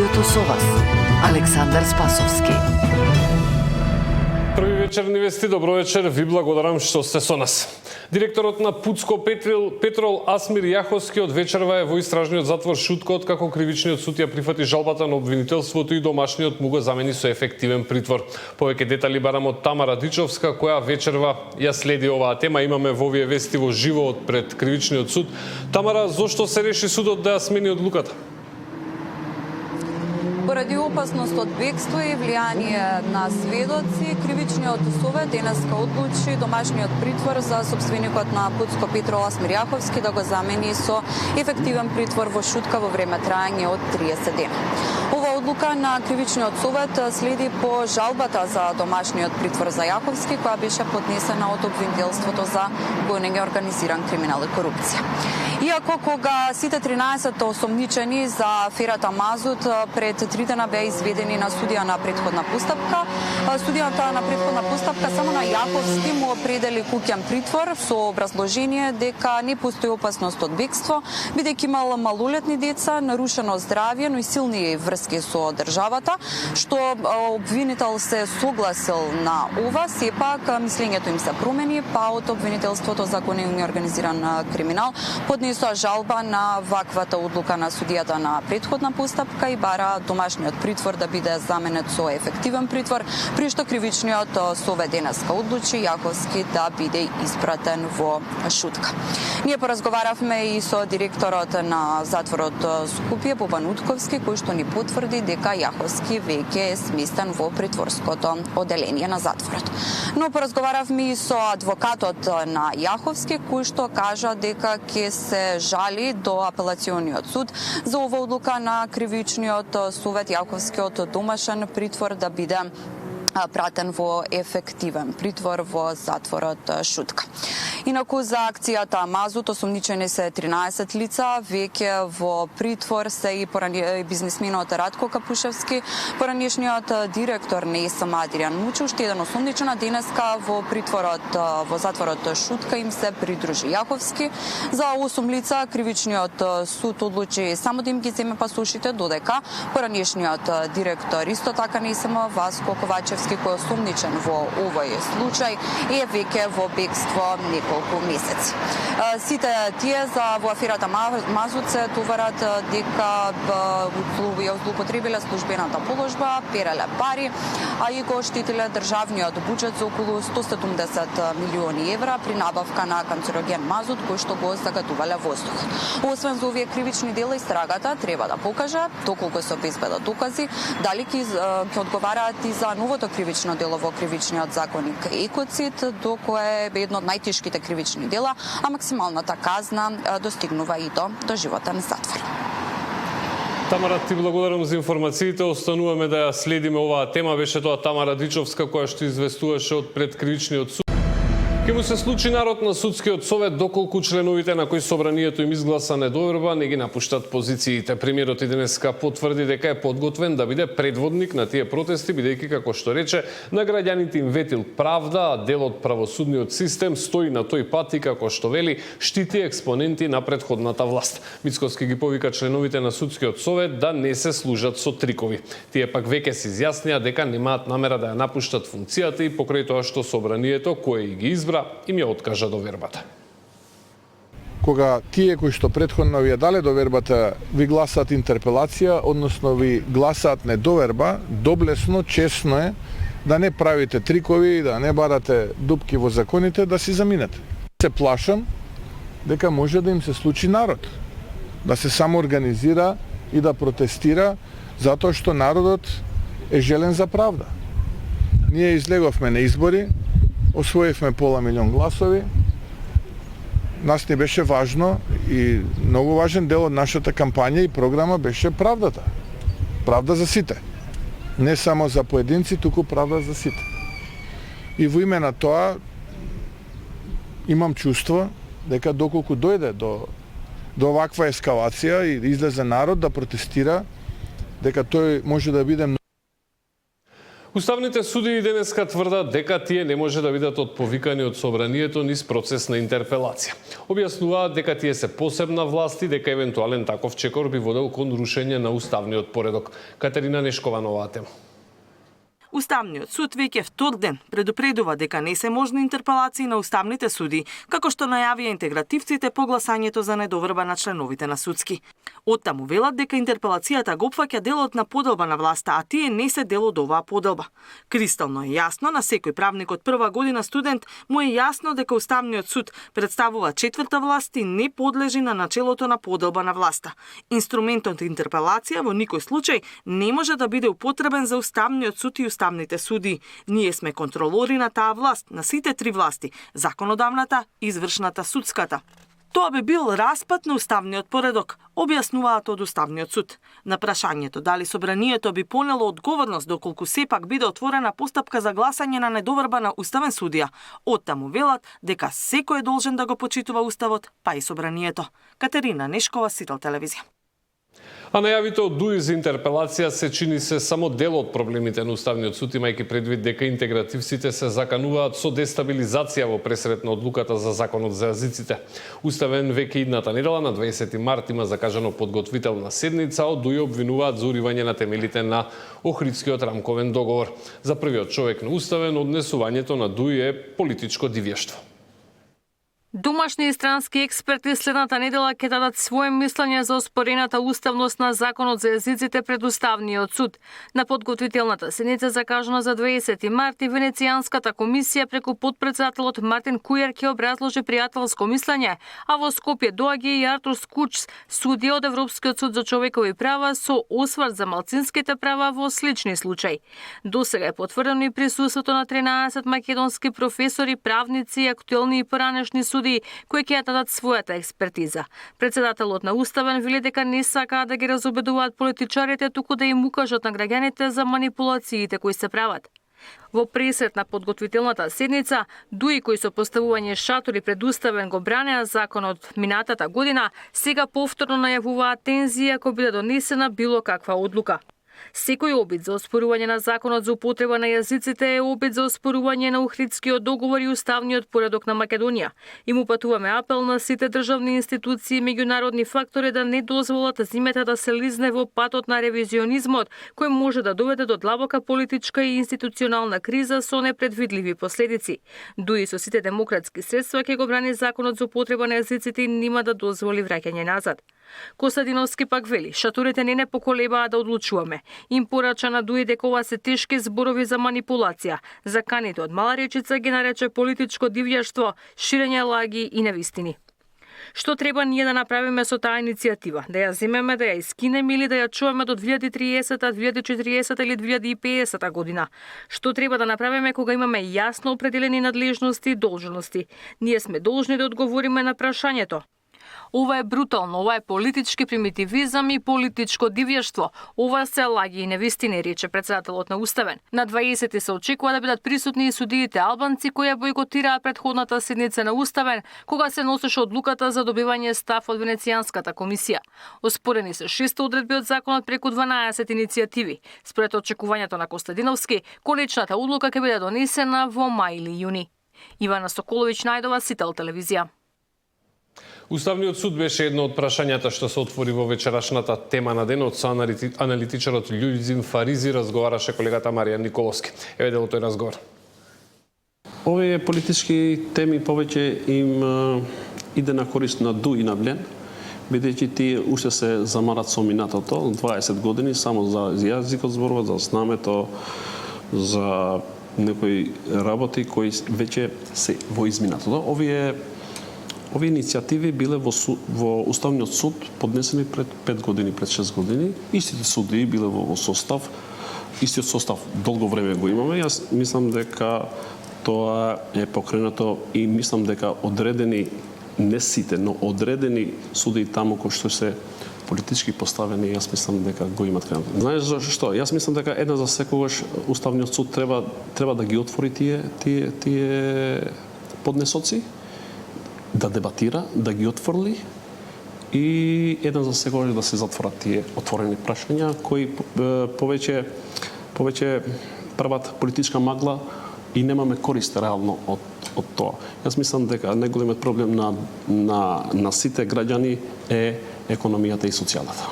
Радиото со вас, Александар Спасовски. Први вечерни вести, добро вечер, ви благодарам што сте со нас. Директорот на Путско Петрол Асмир Јаховски од вечерва е во истражниот затвор Шутка, откако кривичниот суд ја прифати жалбата на обвинителството и домашниот му го замени со ефективен притвор. Повеќе детали барам од Тамара Дичовска, која вечерва ја следи оваа тема. Имаме во овие вести во живо пред кривичниот суд. Тамара, зошто се реши судот да ја смени одлуката? Поради опасност од бегство и влијание на сведоци, кривичниот совет денеска одлучи домашниот притвор за собственикот на Путско Петрол Асмир Јаховски да го замени со ефективен притвор во Шутка во време трајање од 30 дена. Ова одлука на кривичниот совет следи по жалбата за домашниот притвор за Јаховски, која беше поднесена од обвинителството за гонење организиран криминал и корупција. Иако кога сите 13 осомничени за аферата Мазут пред 3 дена беа изведени на судија на претходна постапка, судијата на претходна постапка само на Јаховски му определи куќен притвор со образложение дека не постои опасност од бегство, бидејќи имал малолетни деца, нарушено здравје, но и силни врски со државата, што обвинител се согласил на ова, сепак мислењето им се промени, па од обвинителството за гонење организиран криминал поднесоа жалба на ваквата одлука на судијата на претходна постапка и бара домашниот притвор да биде заменет со ефективен притвор, при што кривичниот совет денеска одлучи Јаховски да биде испратен во Шутка. Ние поразговаравме и со директорот на затворот Скопје Бобан Утковски, кој што ни потврди дека Јаховски веќе е сместен во притворското оделение на затворот. Но поразговаравме и со адвокатот на Јаховски, кој што кажа дека ќе се жали до апелациониот суд за ова одлука на кривичниот совет Јаховски од домашен притвор да биде пратен во ефективен притвор во затворот Шутка. Инаку за акцијата Мазут осомничени се 13 лица, веќе во притвор се и бизнисменот Радко Капушевски, поранешниот директор на ЕСМ Адријан Мучу, уште еден осомничен, денеска во притворот во затворот Шутка им се придружи Јаховски. За 8 лица кривичниот суд одлучи само да им ги земе пасошите, додека поранешниот директор исто така на ЕСМ Васко Ковачевски, кој е осомничен во овој случај, е веќе во бегство неколку месеци. Сите тие во аферата Мазут се товарат дека ја злоупотребиле службената положба, переле пари, а и го штитиле државниот буџет за околу 170 милиони евра при набавка на канцероген Мазут, кој што го загадувале воздухот. Освен за овие кривични дела, истрагата треба да покаже, доколку се обезбедат докази, дали ќе одговараат и за новото кривично дело во кривичниот законник екоцид, до кое е едно од најтешките кривични дела, а максималната казна достигнува и до доживотен затвор. Тамара, ти благодарам за информациите. Остануваме да ја следиме оваа тема. Беше тоа Тамара Дичовска, која што известуваше од пред кривичниот суд. Ке му се случи народ на судскиот совет доколку членовите на кои собранието им изгласа недоверба не ги напуштат позициите. Премиерот и денеска потврди дека е подготвен да биде предводник на тие протести, бидејќи, како што рече, на граѓаните им ветил правда, а дел од правосудниот систем стои на тој пат и, како што вели, штити експоненти на претходната власт. Мицкоски ги повика членовите на судскиот совет да не се служат со трикови. Тие пак веќе се изјаснија дека немаат намера да ја напуштат функцијата и покрај тоа што собранието кое ги избра им ја откажа довербата. Кога тие кои што претходно ви ја дале довербата ви гласаат интерпелација, односно ви гласаат недоверба, доблесно, честно е да не правите трикови, да не барате дупки во законите, да си заминете. Се плашам дека може да им се случи народ, да се самоорганизира и да протестира, затоа што народот е желен за правда. Ние излеговме на избори, освоивме пола милион гласови. Нас не беше важно и многу важен дел од нашата кампања и програма беше правдата. Правда за сите. Не само за поединци, туку правда за сите. И во име на тоа имам чувство дека доколку дојде до ваква ескалација и излезе народ да протестира, дека тој може да биде Уставните судии денеска тврдат дека тие не може да бидат отповикани од собранието низ процес на интерпелација. Објаснуваат дека тие се посебна власт и дека евентуален таков чекор би водел кон рушење на уставниот поредок. Катерина Нешкова на оваа тема. Уставниот суд веќе втор ден предупредува дека не се можни интерпелации на уставните суди, како што најавија интегративците по гласањето за недоверба на членовите на судски. Оттаму велат дека интерпелацијата го опфаќа делот на поделба на власта, а тие не се дел од оваа поделба. Кристално е јасно на секој правник од прва година студент му е јасно дека Уставниот суд представува четврта власт и не подлежи на начелото на поделба на власта. Инструментот интерпелација во никој случај не може да биде употребен за Уставниот суд и уставните суди. Ние сме контролори на таа власт, на сите три власти: законодавната, извршната, судската. Тоа би бил распад на уставниот поредок, објаснуваат од Уставниот суд. На прашањето дали собранието би понело одговорност доколку сепак биде отворена постапка за гласање на недоверба на уставен судија, оттаму велат дека секој е должен да го почитува уставот, па и собранието. Катерина Нешкова, Сител телевизија. А најавите од ДУИ за интерпелација се чини се само дел од проблемите на Уставниот суд, имајќи предвид дека интегративците се закануваат со дестабилизација во пресрет на одлуката за законот за јазиците. Уставен веќе идната недела на 20 март има закажано подготвителна седница, од ДУИ обвинуваат за уривање на темелите на Охридскиот рамковен договор. За првиот човек на Уставен однесувањето на ДУИ е политичко дивјештво. Домашни и странски експерти следната недела ќе дадат своje мислење за оспорената уставност на законот за јазиците пред Уставниот суд. На подготвителната седница закажана за 20 март и Венецијанската комисија преку подпредседателот Мартин Кујер ќе образложи пријателско мислење, а во Скопје доаѓа и Артур Скучс, судија од Европскиот суд за човекови права со осврт за малцинските права во слични случаи. Досега е потврдено и присуството на 13 македонски професори, правници и актуелни и поранешни суди кои ќе дадат својата експертиза. Председателот на Уставен вели дека не сакаат да ги разобедуваат политичарите, туку да им укажат на граѓаните за манипулациите кои се прават. Во пресрет на подготвителната седница, ДУИ кои со поставување шатори пред Уставен го бранеа законот минатата година, сега повторно најавуваат тензија ако биде донесена било каква одлука. Секој обид за оспорување на законот за употреба на јазиците е обид за оспорување на Охридскиот договор и уставниот поредок на Македонија. Им упатуваме апел на сите државни институции и меѓународни фактори да не дозволат зимата да се лизне во патот на ревизионизмот, кој може да доведе до длабока политичка и институционална криза со непредвидливи последици. ДУИ со сите демократски средства ќе го брани законот за употреба на јазиците и нема да дозволи враќање назад. Костадиновски пак вели, шатурите не поколебаа да одлучуваме. Им порача на ДУИ дека ова се тешки зборови за манипулација. Заканите од мала речица ги нарече политичко дивјаштво, ширење лаги и невистини. Што треба ние да направиме со таа иницијатива? Да ја земеме, да ја искинеме или да ја чуваме до 2030, 2040 или 2050 година? Што треба да направиме кога имаме јасно определени надлежности и должности? Ние сме должни да одговориме на прашањето. Ова е брутално, ова е политички примитивизам и политичко дивјаштво. Ова се лаги и невистини, рече председателот на Уставен. На 20 се очекува да бидат присутни и судиите албанци кои ја бојкотираа претходната седница на Уставен, кога се носеше одлуката за добивање став од Венецијанската комисија. Оспорени се 6 одредби од законот преку 12 иницијативи. Според очекувањето на Костадиновски, конечната одлука ќе биде донесена во мај или јуни. Ивана Соколовиќ, Најдова, Сител телевизија. Уставниот суд беше едно од прашањата што се отвори во вечерашната тема на денот. Со аналитичарот Љузин Фаризи разговараше колегата Маријан Николовски. Еве дел тој разговор. Овие политички теми повеќе им иде на корист на ДУИ на Блен, бидејќи тие уште се замарат со минатото, 20 години само за јазикот зборуват, за знамето, за некои работи кои веќе се во изминатото. Овие иницијативи биле во Уставниот суд поднесени пред 5 години, пред 6 години. Истите судии биле во состав, истиот состав долго време го имаме. Јас мислам дека тоа е покренато и мислам дека одредени, не сите, но одредени судии таму кои што се политички поставени, јас мислам дека го имат кренато. Знаеш зашто? Јас мислам дека една за секогаш Уставниот суд треба да ги отвори тие поднесоци, да дебатира, да ги отфрли и еден за секогаш да се затворат тие отворени прашања кои повеќе прават политичка магла и немаме корист реално од тоа. Јас мислам дека најголемиот проблем на сите граѓани е економијата и социјалата.